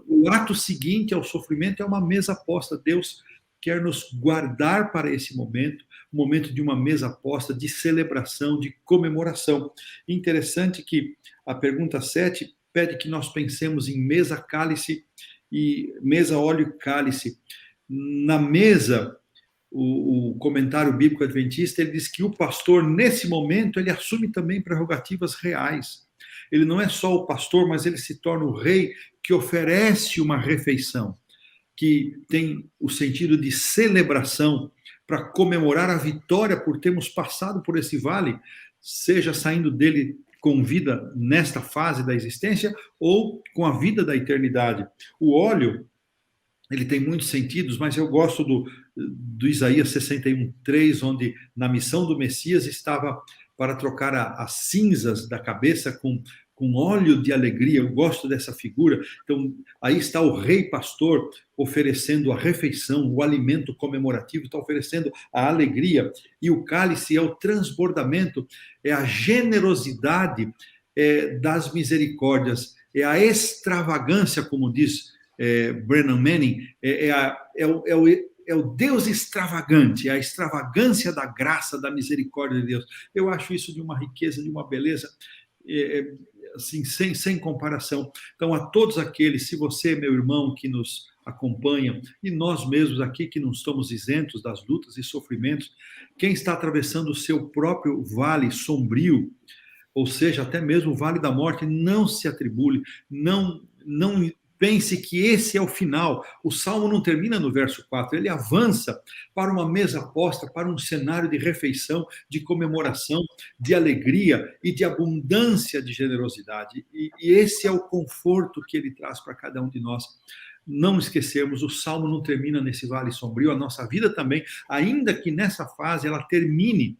O ato seguinte ao sofrimento é uma mesa posta. Deus quer nos guardar para esse momento, um momento de uma mesa posta, de celebração, de comemoração. Interessante que a pergunta 7 pede que nós pensemos em mesa, cálice, e mesa, óleo, cálice. Na mesa, o comentário bíblico adventista, ele diz que o pastor, nesse momento, ele assume também prerrogativas reais. Ele não é só o pastor, mas ele se torna o rei que oferece uma refeição, que tem o sentido de celebração para comemorar a vitória por termos passado por esse vale, seja saindo dele com vida nesta fase da existência ou com a vida da eternidade. O óleo, ele tem muitos sentidos, mas eu gosto do Isaías 61:3, onde na missão do Messias estava para trocar as cinzas da cabeça com óleo de alegria. Eu gosto dessa figura. Então, aí está o rei pastor oferecendo a refeição, o alimento comemorativo, está oferecendo a alegria. E o cálice é o transbordamento, é a generosidade das misericórdias, é a extravagância, como diz Brennan Manning, é o Deus extravagante, é a extravagância da graça, da misericórdia de Deus. Eu acho isso de uma riqueza, de uma beleza assim, sem comparação. Então, a todos aqueles, se você, meu irmão, que nos acompanha, e nós mesmos aqui que não estamos isentos das lutas e sofrimentos, quem está atravessando o seu próprio vale sombrio, ou seja, até mesmo o vale da morte, não se atribule, não pense que esse é o final. O Salmo não termina no verso 4, ele avança para uma mesa posta, para um cenário de refeição, de comemoração, de alegria e de abundância de generosidade. E esse é o conforto que ele traz para cada um de nós. Não esquecermos, o Salmo não termina nesse vale sombrio, a nossa vida também, ainda que nessa fase ela termine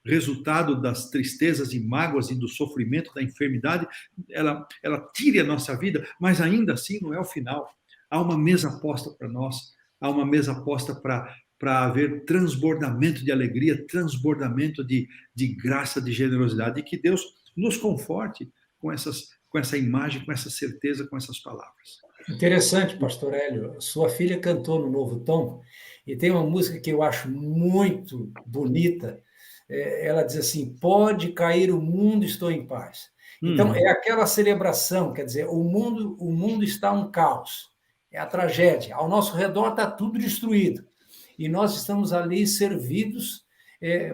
resultado das tristezas e mágoas e do sofrimento, da enfermidade, ela tire a nossa vida, mas ainda assim não é o final. Há uma mesa posta para nós, há uma mesa posta para haver transbordamento de alegria, transbordamento de graça, de generosidade, e que Deus nos conforte com essa imagem, com essa certeza, com essas palavras. Interessante, pastor Hélio. Sua filha cantou no Novo Tom, e tem uma música que eu acho muito bonita. Ela diz assim: pode cair o mundo, estou em paz. Então, é aquela celebração, quer dizer, o mundo está um caos, é a tragédia. Ao nosso redor está tudo destruído. E nós estamos ali servidos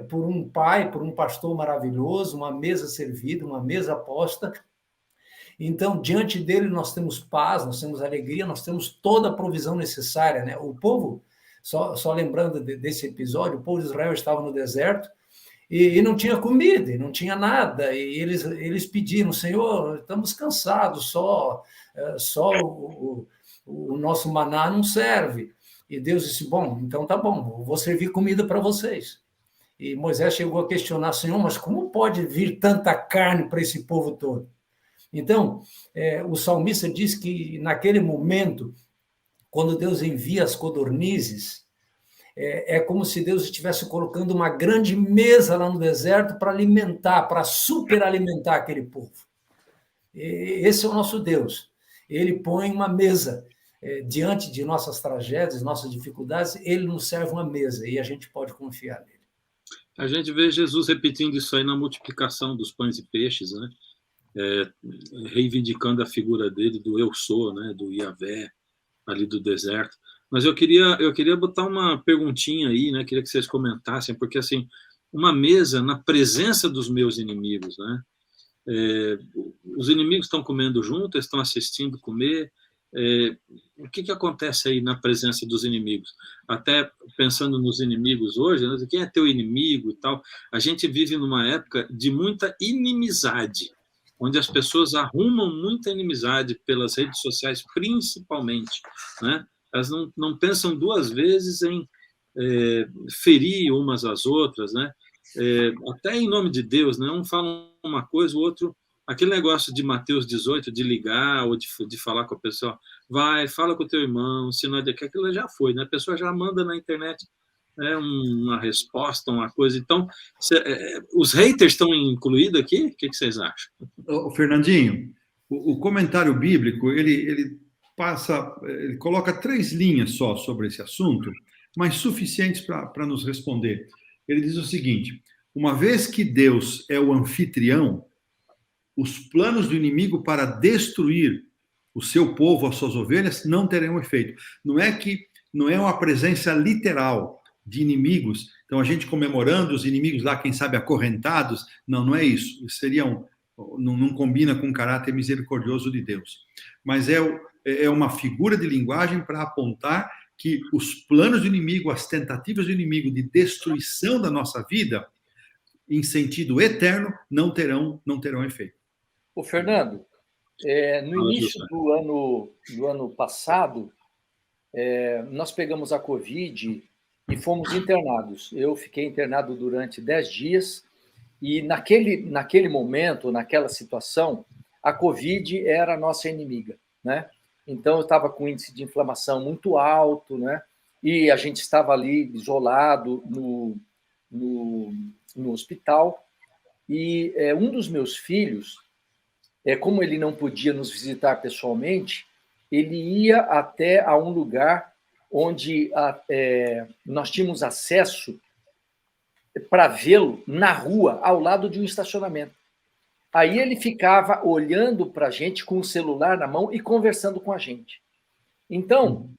por um pai, por um pastor maravilhoso, uma mesa servida, uma mesa posta. Então, diante dele, nós temos paz, nós temos alegria, nós temos toda a provisão necessária, né? O povo, só lembrando desse episódio, o povo de Israel estava no deserto, e não tinha comida, e não tinha nada, e eles pediram: Senhor, estamos cansados, só o nosso maná não serve. E Deus disse: bom, então tá bom, vou servir comida para vocês. E Moisés chegou a questionar: Senhor, mas como pode vir tanta carne para esse povo todo? Então, o salmista diz que naquele momento, quando Deus envia as codornizes, é como se Deus estivesse colocando uma grande mesa lá no deserto para alimentar, para superalimentar aquele povo. Esse é o nosso Deus. Ele põe uma mesa diante de nossas tragédias, nossas dificuldades, ele nos serve uma mesa e a gente pode confiar nele. A gente vê Jesus repetindo isso aí na multiplicação dos pães e peixes, né? Reivindicando a figura dele do eu sou, né? Do Yahvé, ali do deserto. Mas eu queria botar uma perguntinha aí, né? Queria que vocês comentassem, porque assim, uma mesa na presença dos meus inimigos, né? Os inimigos estão comendo junto, estão assistindo comer. o que acontece aí na presença dos inimigos? Até pensando nos inimigos hoje, né? Quem é teu inimigo e tal? A gente vive numa época de muita inimizade, onde as pessoas arrumam muita inimizade pelas redes sociais, principalmente, né? Elas não pensam duas vezes em ferir umas às outras, né? Até em nome de Deus, né? Um fala uma coisa, o outro... Aquele negócio de Mateus 18, de ligar ou de falar com a pessoa, vai, fala com o teu irmão, sinal de que aquilo já foi, né? A pessoa já manda na internet, né, uma resposta, uma coisa. Então, os haters estão incluídos aqui? O que vocês acham? O Fernandinho, o comentário bíblico, ele coloca 3 linhas só sobre esse assunto, mas suficientes para nos responder. Ele diz o seguinte: uma vez que Deus é o anfitrião, os planos do inimigo para destruir o seu povo, as suas ovelhas, não terão efeito. Não é uma presença literal de inimigos. Então, a gente comemorando os inimigos lá, quem sabe acorrentados. Não é isso. Isso não combina com o caráter misericordioso de Deus. Mas é uma figura de linguagem para apontar que os planos do inimigo, as tentativas do inimigo de destruição da nossa vida, em sentido eterno, não terão efeito. Ô, Fernando, no início do ano passado, nós pegamos a Covid e fomos internados. Eu fiquei internado durante 10 dias e naquele momento, naquela situação, a Covid era a nossa inimiga, né? Então, eu estava com índice de inflamação muito alto, né? E a gente estava ali isolado no hospital. E um dos meus filhos, como ele não podia nos visitar pessoalmente, ele ia até a um lugar onde nós tínhamos acesso para vê-lo na rua, ao lado de um estacionamento. Aí ele ficava olhando para a gente com o celular na mão e conversando com a gente. Então,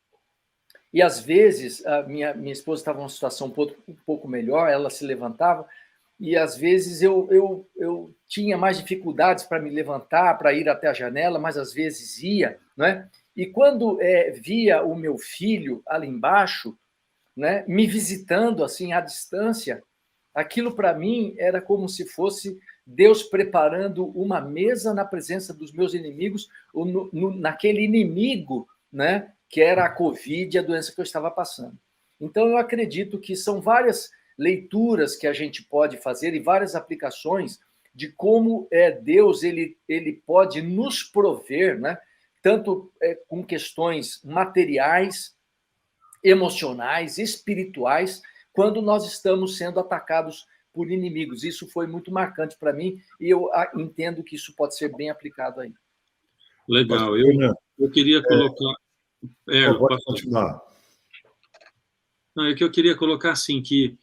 e às vezes, a minha esposa estava numa situação um pouco melhor, ela se levantava, e às vezes eu tinha mais dificuldades para me levantar, para ir até a janela, mas às vezes ia, né? E quando via o meu filho ali embaixo, né, me visitando assim à distância, aquilo para mim era como se fosse Deus preparando uma mesa na presença dos meus inimigos, ou naquele inimigo, né, que era a Covid, a doença que eu estava passando. Então, eu acredito que são várias leituras que a gente pode fazer e várias aplicações de como Deus ele pode nos prover, né? Tanto com questões materiais, emocionais, espirituais, quando nós estamos sendo atacados por inimigos. Isso foi muito marcante para mim e eu entendo que isso pode ser bem aplicado aí. Legal. Eu queria colocar... pode continuar. Não, é que eu queria colocar assim, que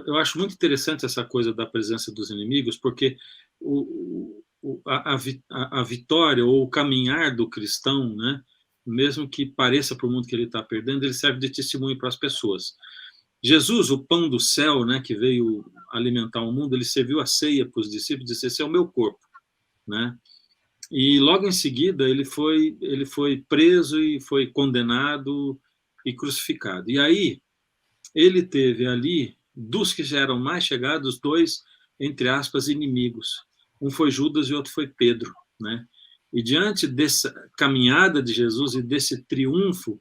eu acho muito interessante essa coisa da presença dos inimigos, porque a vitória ou o caminhar do cristão, né, mesmo que pareça para o mundo que ele está perdendo, ele serve de testemunho para as pessoas. Jesus, o pão do céu, né, que veio alimentar o mundo, ele serviu a ceia para os discípulos e disse: esse é o meu corpo, né? E logo em seguida ele foi preso e foi condenado e crucificado. E aí ele teve ali, dos que já eram mais chegados, 2, entre aspas, inimigos. Um foi Judas e o outro foi Pedro, né? E diante dessa caminhada de Jesus e desse triunfo,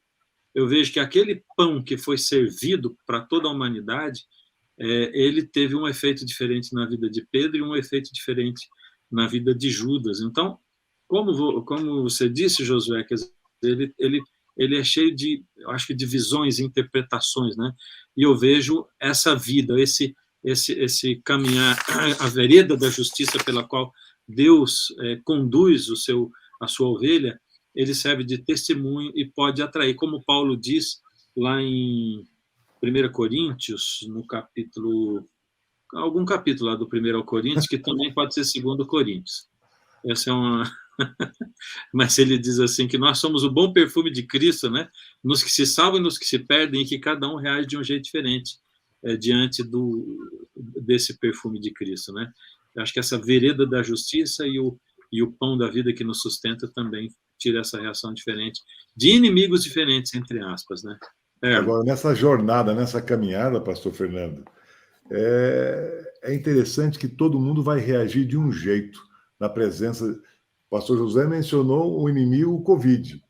eu vejo que aquele pão que foi servido para toda a humanidade, ele teve um efeito diferente na vida de Pedro e um efeito diferente na vida de Judas. Então, como você disse, Josué, quer dizer, ele é cheio de, eu acho que de visões e interpretações, né? E eu vejo essa vida, esse caminhar, a vereda da justiça pela qual Deus conduz a sua ovelha, ele serve de testemunho e pode atrair, como Paulo diz lá em 1 Coríntios, no capítulo, algum capítulo lá do 1 Coríntios, que também pode ser 2 Coríntios. Essa é uma... Mas ele diz assim, que nós somos o bom perfume de Cristo, né? Nos que se salvam e nos que se perdem, e que cada um reage de um jeito diferente diante desse perfume de Cristo, né? Eu acho que essa vereda da justiça e o pão da vida que nos sustenta também tira essa reação diferente de inimigos diferentes, entre aspas, né? Agora, nessa jornada, nessa caminhada, pastor Fernando, é interessante que todo mundo vai reagir de um jeito na presença. O pastor José mencionou o inimigo, o Covid.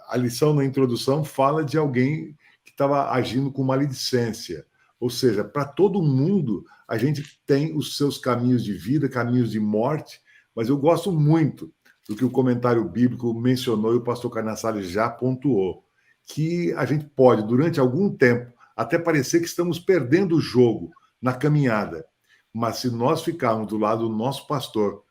A lição na introdução fala de alguém que estava agindo com maledicência. Ou seja, para todo mundo, a gente tem os seus caminhos de vida, caminhos de morte, mas eu gosto muito do que o comentário bíblico mencionou e o pastor Carnassale já pontuou, que a gente pode, durante algum tempo, até parecer que estamos perdendo o jogo na caminhada, mas se nós ficarmos do lado do nosso pastor,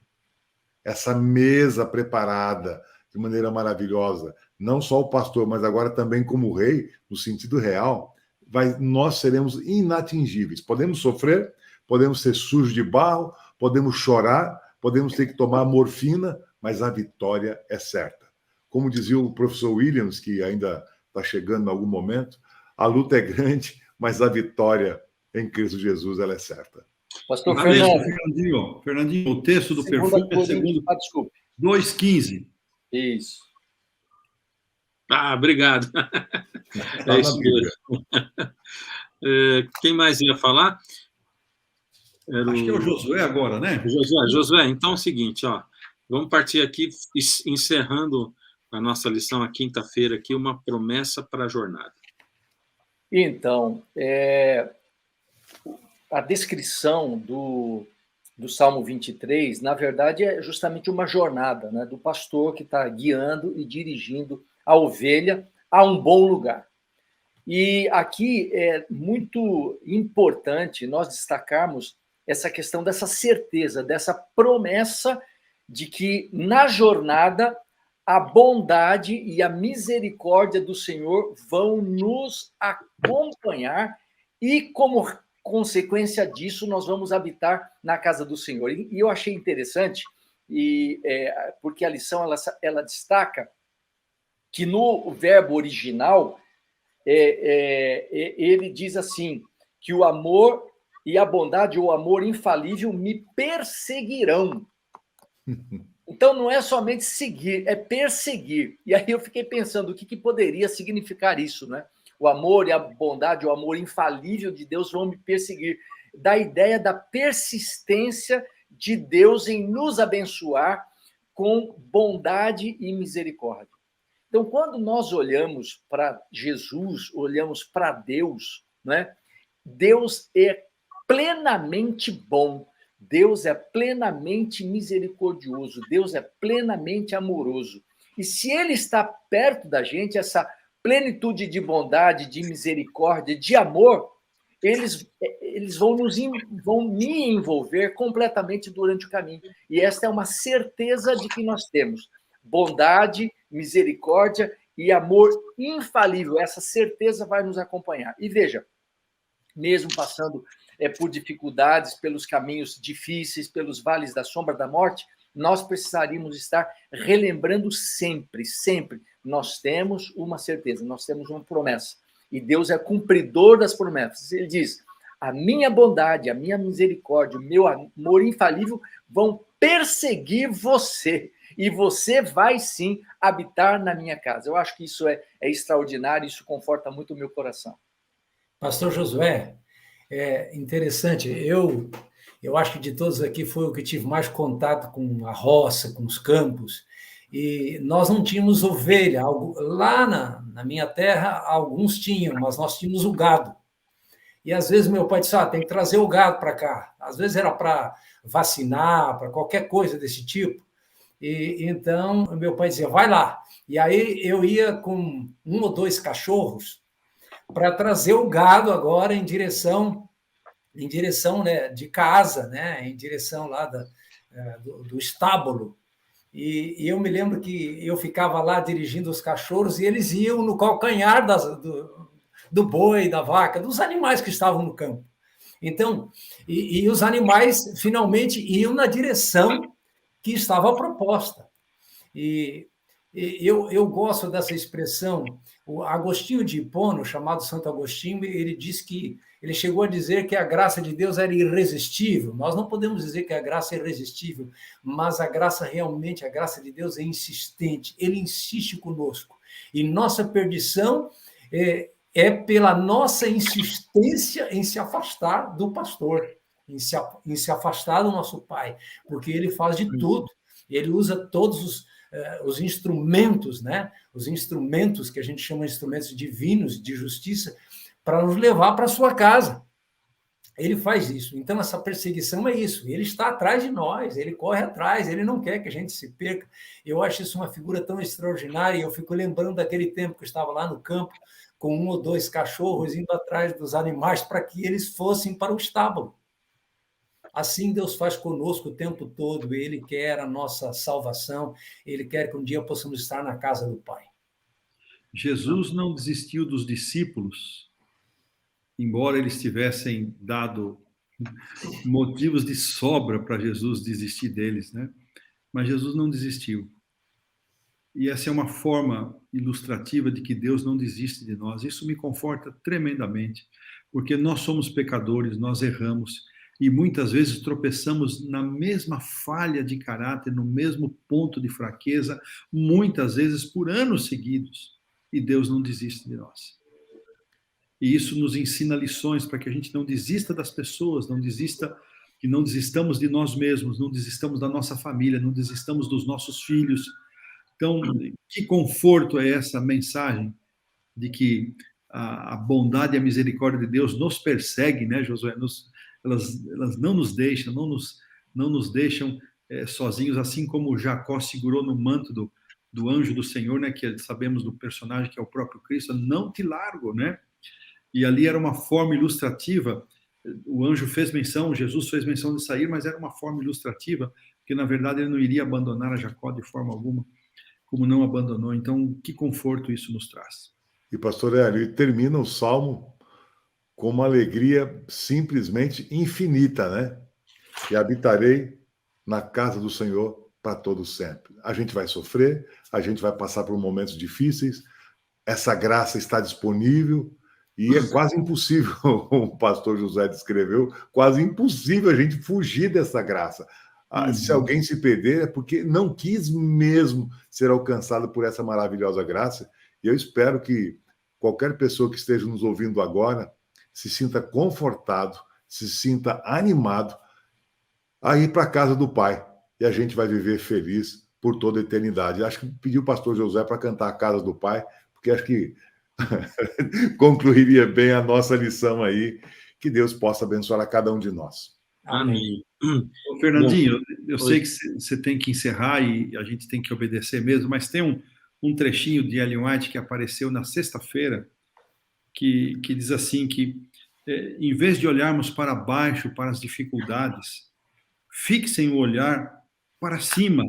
essa mesa preparada de maneira maravilhosa, não só o pastor, mas agora também como rei, no sentido real, nós seremos inatingíveis. Podemos sofrer, podemos ser sujos de barro, podemos chorar, podemos ter que tomar morfina, mas a vitória é certa. Como dizia o professor Williams, que ainda está chegando em algum momento, a luta é grande, mas a vitória em Cristo Jesus ela é certa. Pastor Fernandinho, o texto do perfume é segundo 2,15. Isso. Obrigado. É isso mesmo. Quem mais ia falar? Acho que é o Josué agora, né? Josué, então é o seguinte, ó, vamos partir aqui, encerrando a nossa lição, a quinta-feira, aqui, uma promessa para a jornada. Então, a descrição do Salmo 23, na verdade, é justamente uma jornada, né, do pastor que está guiando e dirigindo a ovelha a um bom lugar. E aqui é muito importante nós destacarmos essa questão dessa certeza, dessa promessa de que na jornada a bondade e a misericórdia do Senhor vão nos acompanhar e, como consequência disso, nós vamos habitar na casa do Senhor. E eu achei interessante, porque a lição ela destaca que no verbo original ele diz assim, que o amor e a bondade, ou o amor infalível, me perseguirão. Então, não é somente seguir, é perseguir. E aí eu fiquei pensando, o que poderia significar isso, né? O amor e a bondade, o amor infalível de Deus vão me perseguir. Da ideia da persistência de Deus em nos abençoar com bondade e misericórdia. Então, quando nós olhamos para Jesus, olhamos para Deus, né? Deus é plenamente bom, Deus é plenamente misericordioso, Deus é plenamente amoroso. E se Ele está perto da gente, essa plenitude de bondade, de misericórdia, de amor, eles vão me envolver completamente durante o caminho. E esta é uma certeza de que nós temos bondade, misericórdia e amor infalível. Essa certeza vai nos acompanhar. E veja, mesmo passando por dificuldades, pelos caminhos difíceis, pelos vales da sombra da morte, nós precisaríamos estar relembrando sempre, sempre. Nós temos uma certeza, nós temos uma promessa. E Deus é cumpridor das promessas. Ele diz, a minha bondade, a minha misericórdia, o meu amor infalível vão perseguir você. E você vai, sim, habitar na minha casa. Eu acho que isso é extraordinário, isso conforta muito o meu coração. Pastor Josué, é interessante. Eu acho que de todos aqui foi o que tive mais contato com a roça, com os campos. E nós não tínhamos ovelha. Lá na minha terra, alguns tinham, mas nós tínhamos o gado. E às vezes meu pai disse, tem que trazer o gado para cá. Às vezes era para vacinar, para qualquer coisa desse tipo. E então meu pai dizia, vai lá. E aí eu ia com 1 ou 2 cachorros para trazer o gado agora em direção né, de casa, né, em direção lá do estábulo. E eu me lembro que eu ficava lá dirigindo os cachorros e eles iam no calcanhar do boi, da vaca, dos animais que estavam no campo. Então, e os animais finalmente iam na direção que estava proposta. E Eu gosto dessa expressão. O Agostinho de Hipona, chamado Santo Agostinho, ele diz que ele chegou a dizer que a graça de Deus era irresistível. Nós não podemos dizer que a graça é irresistível, mas a graça realmente, a graça de Deus é insistente. Ele insiste conosco. E nossa perdição é pela nossa insistência em se afastar do pastor, em se afastar do nosso Pai, porque ele faz de tudo. Ele usa todos os instrumentos, né? Os instrumentos que a gente chama de instrumentos divinos de justiça, para nos levar para a sua casa. Ele faz isso. Então, essa perseguição é isso. Ele está atrás de nós, ele corre atrás, ele não quer que a gente se perca. Eu acho isso uma figura tão extraordinária. Eu fico lembrando daquele tempo que eu estava lá no campo, com 1 ou 2 cachorros indo atrás dos animais para que eles fossem para o estábulo. Assim Deus faz conosco o tempo todo. Ele quer a nossa salvação, ele quer que um dia possamos estar na casa do Pai. Jesus não desistiu dos discípulos, embora eles tivessem dado motivos de sobra para Jesus desistir deles, né? Mas Jesus não desistiu. E essa é uma forma ilustrativa de que Deus não desiste de nós. Isso me conforta tremendamente, porque nós somos pecadores, nós erramos, e muitas vezes tropeçamos na mesma falha de caráter, no mesmo ponto de fraqueza, muitas vezes por anos seguidos, e Deus não desiste de nós. E isso nos ensina lições para que a gente não desista das pessoas, que não desistamos de nós mesmos, não desistamos da nossa família, não desistamos dos nossos filhos. Então, que conforto é essa mensagem de que a bondade e a misericórdia de Deus nos persegue, né, Josué? Elas não nos deixam, não nos deixam sozinhos, assim como Jacó segurou no manto do anjo do Senhor, né, que sabemos do personagem que é o próprio Cristo, não te largo, né? E ali era uma forma ilustrativa, o anjo fez menção, Jesus fez menção de sair, mas era uma forma ilustrativa, porque na verdade ele não iria abandonar a Jacó de forma alguma, como não abandonou. Então, que conforto isso nos traz. E pastor Hélio, e termina o Salmo com uma alegria simplesmente infinita, né? E habitarei na casa do Senhor para todo sempre. A gente vai sofrer, a gente vai passar por momentos difíceis, essa graça está disponível, e é quase impossível, como o pastor José descreveu, quase impossível a gente fugir dessa graça. Se alguém se perder, é porque não quis mesmo ser alcançado por essa maravilhosa graça. E eu espero que qualquer pessoa que esteja nos ouvindo agora se sinta confortado, se sinta animado a ir para a casa do Pai. E a gente vai viver feliz por toda a eternidade. Acho que pedi o pastor José para cantar a casa do Pai, porque acho que concluiria bem a nossa lição aí. Que Deus possa abençoar a cada um de nós. Amém. Fernandinho, eu sei que você tem que encerrar e a gente tem que obedecer mesmo, mas tem um trechinho de Ellen White que apareceu na sexta-feira que diz assim que em vez de olharmos para baixo, para as dificuldades, fixem o olhar para cima,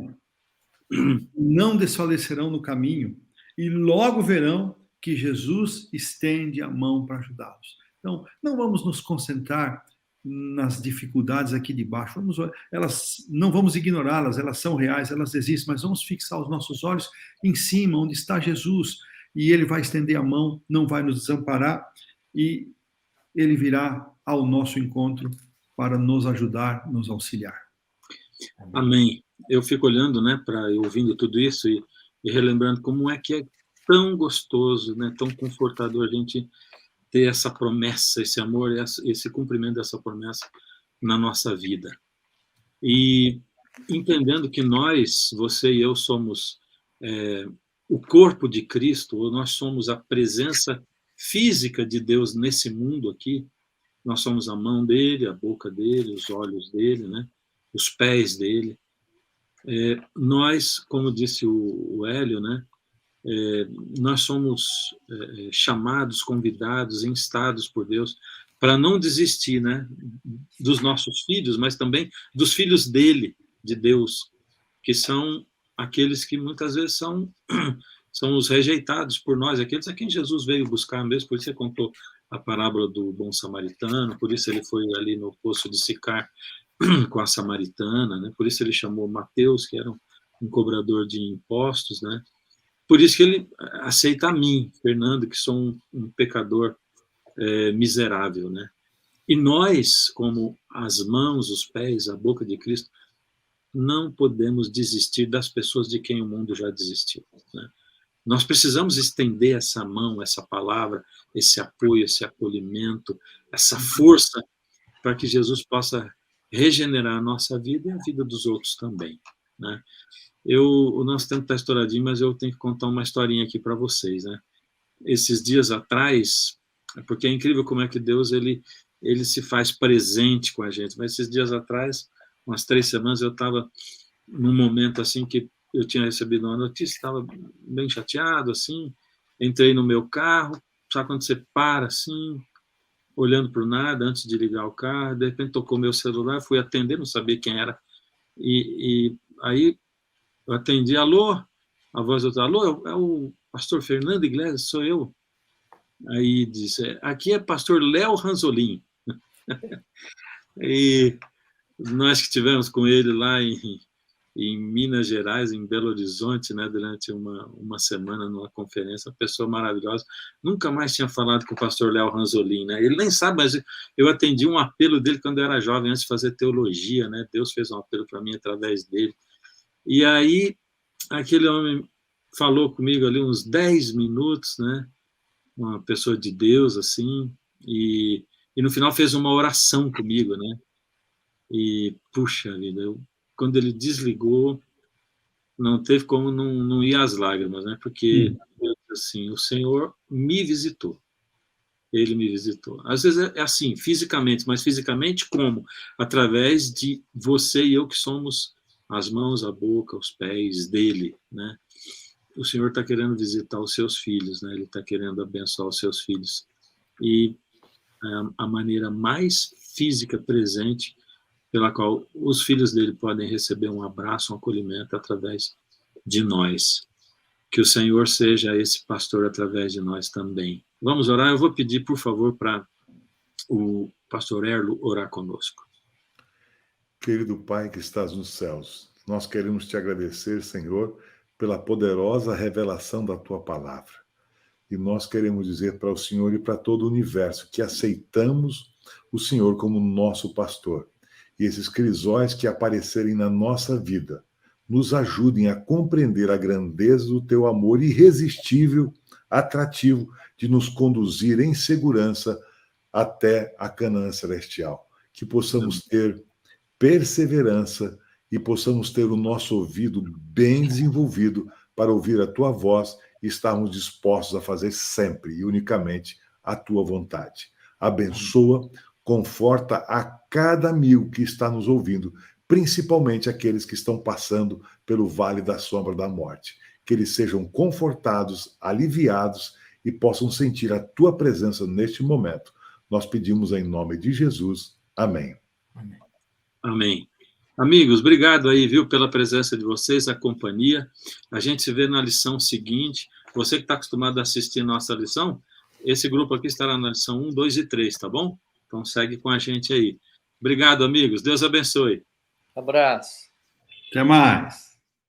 não desfalecerão no caminho e logo verão que Jesus estende a mão para ajudá-los. Então, não vamos nos concentrar nas dificuldades aqui de baixo, não vamos ignorá-las, elas são reais, elas existem, mas vamos fixar os nossos olhos em cima, onde está Jesus, e ele vai estender a mão, não vai nos desamparar, e ele virá ao nosso encontro para nos ajudar, nos auxiliar. Amém. Eu fico olhando, né, ouvindo tudo isso e relembrando como é que é tão gostoso, né, tão confortador a gente ter essa promessa, esse amor, esse cumprimento dessa promessa na nossa vida. E entendendo que nós, você e eu, somos o corpo de Cristo, ou nós somos a presença física de Deus nesse mundo aqui, nós somos a mão dele, a boca dele, os olhos dele, né, os pés dele. Nós, como disse o Hélio, né, nós somos chamados, convidados, instados por Deus para não desistir, né, dos nossos filhos, mas também dos filhos dele, de Deus, que são aqueles que muitas vezes são os rejeitados por nós, aqueles a quem Jesus veio buscar mesmo. Por isso você contou a parábola do bom samaritano, por isso ele foi ali no poço de Sicar com a samaritana, né, por isso ele chamou Mateus, que era um cobrador de impostos, né. por isso que ele aceita a mim, Fernando, que sou um pecador miserável, né? E nós, como as mãos, os pés, a boca de Cristo, não podemos desistir das pessoas de quem o mundo já desistiu, né? Nós precisamos estender essa mão, essa palavra, esse apoio, esse acolhimento, essa força, para que Jesus possa regenerar a nossa vida e a vida dos outros também, né? O nosso tempo está estouradinho, mas eu tenho que contar uma historinha aqui para vocês, né? Esses dias atrás, porque é incrível como é que Deus ele se faz presente com a gente, mas esses dias atrás, umas 3 semanas, eu estava num momento assim que eu tinha recebido uma notícia, estava bem chateado, assim, entrei no meu carro, sabe quando você para assim, olhando para o nada, antes de ligar o carro, de repente tocou meu celular, fui atender, não sabia quem era, e aí eu atendi, alô, a voz do outro, alô, é o pastor Fernando Iglesias, sou eu. Aí disse, aqui é pastor Léo Ranzolin. E nós que estivemos com ele lá em Minas Gerais, em Belo Horizonte, né, durante uma semana numa conferência, uma pessoa maravilhosa. Nunca mais tinha falado com o pastor Léo Ranzolin, né? Ele nem sabe, mas eu atendi um apelo dele quando eu era jovem, antes de fazer teologia, né? Deus fez um apelo para mim através dele. E aí, aquele homem falou comigo ali uns 10 minutos, né? Uma pessoa de Deus, assim, e no final fez uma oração comigo, né? E, puxa vida, quando ele desligou, não teve como não ir às lágrimas, né? Porque, assim, o Senhor me visitou. Ele me visitou. Às vezes é assim, fisicamente, mas fisicamente como? Através de você e eu que somos as mãos, a boca, os pés dele, né? O Senhor está querendo visitar os seus filhos, né? Ele está querendo abençoar os seus filhos. E a maneira mais física presente pela qual os filhos dele podem receber um abraço, um acolhimento através de nós. Que o Senhor seja esse pastor através de nós também. Vamos orar? Eu vou pedir, por favor, para o pastor Erlo orar conosco. Querido Pai que estás nos céus, nós queremos te agradecer, Senhor, pela poderosa revelação da tua palavra. E nós queremos dizer para o Senhor e para todo o universo que aceitamos o Senhor como nosso pastor. E esses crisóis que aparecerem na nossa vida nos ajudem a compreender a grandeza do teu amor irresistível, atrativo, de nos conduzir em segurança até a Canaã celestial. Que possamos ter perseverança e possamos ter o nosso ouvido bem desenvolvido para ouvir a tua voz e estarmos dispostos a fazer sempre e unicamente a tua vontade. Abençoa, conforta a cada 1000 que está nos ouvindo, principalmente aqueles que estão passando pelo vale da sombra da morte. Que eles sejam confortados, aliviados e possam sentir a tua presença neste momento. Nós pedimos em nome de Jesus. Amém. Amém. Amém. Amigos, obrigado aí, viu, pela presença de vocês, a companhia. A gente se vê na lição seguinte. Você que está acostumado a assistir nossa lição, esse grupo aqui estará na lição 1, 2 e 3, tá bom? Então segue com a gente aí. Obrigado, amigos. Deus abençoe. Abraço. Até mais.